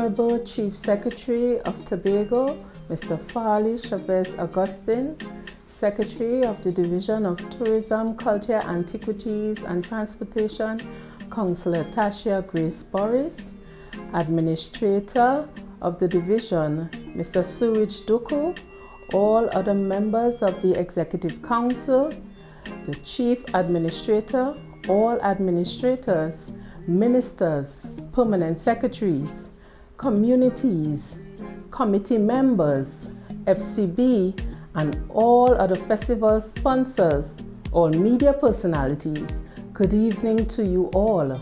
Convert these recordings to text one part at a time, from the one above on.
Honorable Chief Secretary of Tobago, Mr. Farley Chavez Augustine, Secretary of the Division of Tourism, Culture, Antiquities and Transportation, Councillor Tashia Grace Burris, Administrator of the Division, Mr. Suraj Duku, all other members of the Executive Council, the Chief Administrator, all administrators, ministers, permanent secretaries, communities, committee members, FCB, and all other festival sponsors, all media personalities, good evening to you all.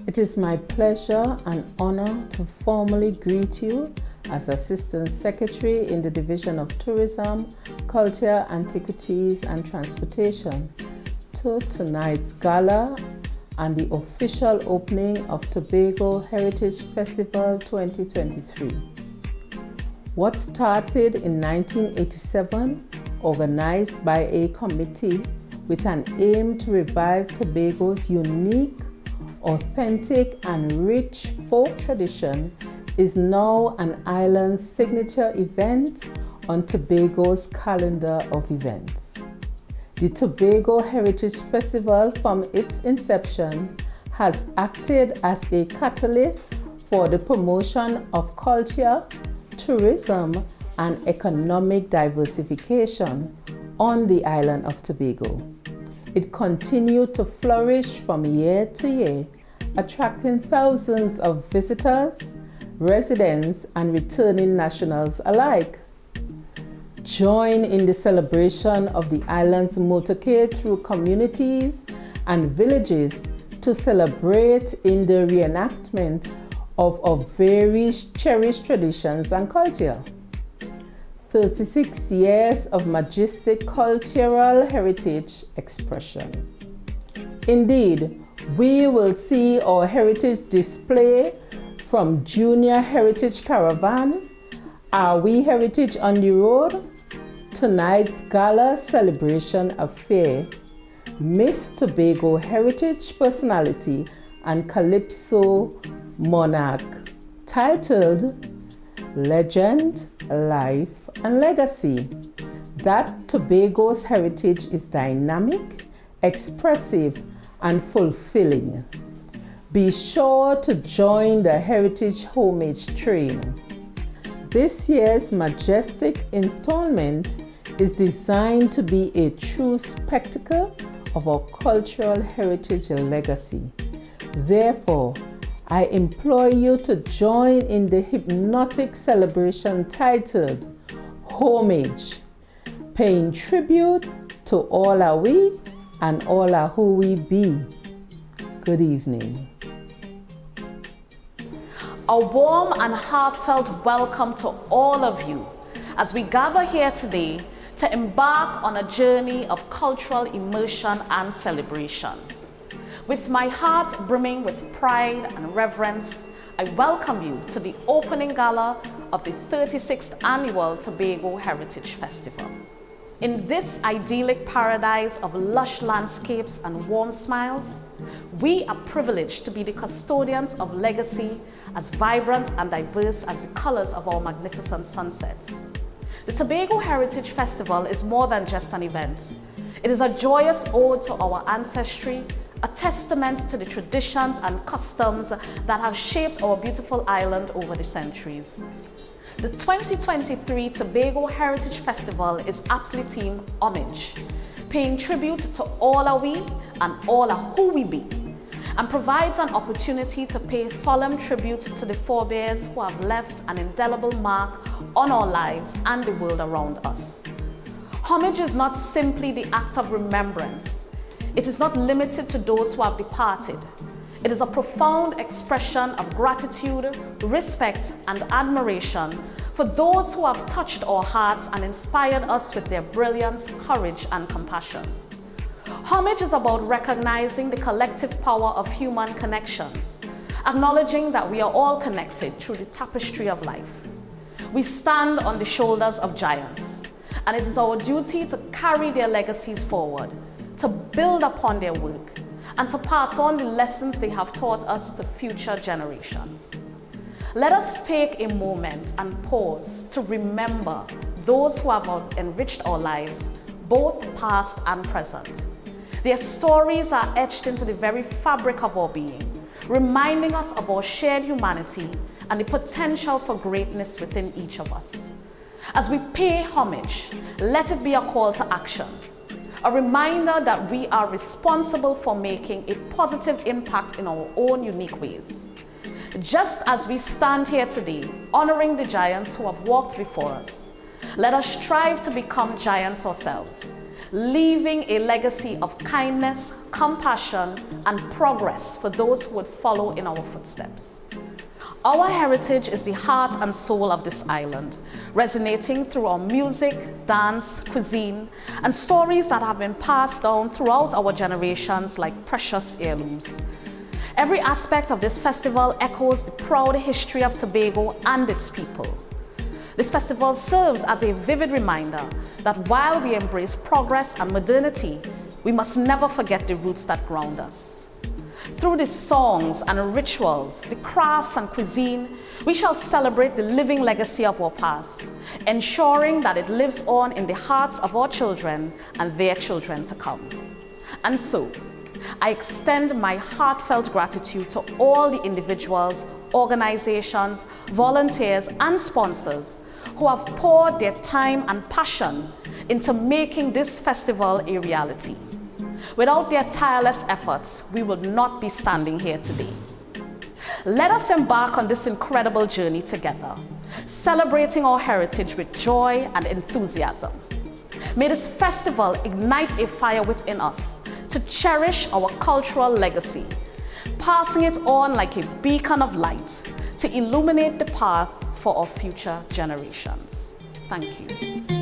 It is my pleasure and honor to formally greet you as Assistant Secretary in the Division of Tourism, Culture, Antiquities and Transportation to tonight's gala and the official opening of Tobago Heritage Festival 2023. What started in 1987, organized by a committee with an aim to revive Tobago's unique, authentic and rich folk tradition, is now an island signature event on Tobago's calendar of events. The Tobago Heritage Festival from its inception has acted as a catalyst for the promotion of culture, tourism and economic diversification on the island of Tobago. It continued to flourish from year to year, attracting thousands of visitors, residents and returning nationals alike. Join in the celebration of the island's motorcade through communities and villages to celebrate in the reenactment of our very cherished traditions and culture. 36 years of majestic cultural heritage expression. Indeed, we will see our heritage display from Junior Heritage Caravan, Are We Heritage on the Road, tonight's Gala Celebration Affair, Miss Tobago Heritage Personality and Calypso Monarch, titled Legend, Life and Legacy. That Tobago's heritage is dynamic, expressive and fulfilling. Be sure to join the Heritage Homage train. This year's majestic installment is designed to be a true spectacle of our cultural heritage and legacy. Therefore, I implore you to join in the hypnotic celebration titled Homage, paying tribute to all are we and all are who we be. Good evening. A warm and heartfelt welcome to all of you as we gather here today to embark on a journey of cultural immersion and celebration. With my heart brimming with pride and reverence, I welcome you to the opening gala of the 36th Annual Tobago Heritage Festival. In this idyllic paradise of lush landscapes and warm smiles, we are privileged to be the custodians of legacy as vibrant and diverse as the colors of our magnificent sunsets. The Tobago Heritage Festival is more than just an event. It is a joyous ode to our ancestry, a testament to the traditions and customs that have shaped our beautiful island over the centuries. The 2023 Tobago Heritage Festival is aptly themed Homage, paying tribute to all are we and all are who we be, and provides an opportunity to pay solemn tribute to the forebears who have left an indelible mark on our lives and the world around us. Homage is not simply the act of remembrance. It is not limited to those who have departed. It is a profound expression of gratitude, respect, and admiration for those who have touched our hearts and inspired us with their brilliance, courage, and compassion. Homage is about recognizing the collective power of human connections, acknowledging that we are all connected through the tapestry of life. We stand on the shoulders of giants, and it is our duty to carry their legacies forward, to build upon their work, and to pass on the lessons they have taught us to future generations. Let us take a moment and pause to remember those who have enriched our lives, both past and present. Their stories are etched into the very fabric of our being, reminding us of our shared humanity and the potential for greatness within each of us. As we pay homage, let it be a call to action, a reminder that we are responsible for making a positive impact in our own unique ways. Just as we stand here today, honoring the giants who have walked before us, let us strive to become giants ourselves, leaving a legacy of kindness, compassion, and progress for those who would follow in our footsteps. Our heritage is the heart and soul of this island, resonating through our music, dance, cuisine, and stories that have been passed down throughout our generations like precious heirlooms. Every aspect of this festival echoes the proud history of Tobago and its people. This festival serves as a vivid reminder that while we embrace progress and modernity, we must never forget the roots that ground us. Through the songs and rituals, the crafts and cuisine, we shall celebrate the living legacy of our past, ensuring that it lives on in the hearts of our children and their children to come. And so, I extend my heartfelt gratitude to all the individuals, organizations, volunteers, and sponsors who have poured their time and passion into making this festival a reality. Without their tireless efforts, we would not be standing here today. Let us embark on this incredible journey together, celebrating our heritage with joy and enthusiasm. May this festival ignite a fire within us to cherish our cultural legacy, passing it on like a beacon of light to illuminate the path for our future generations. Thank you.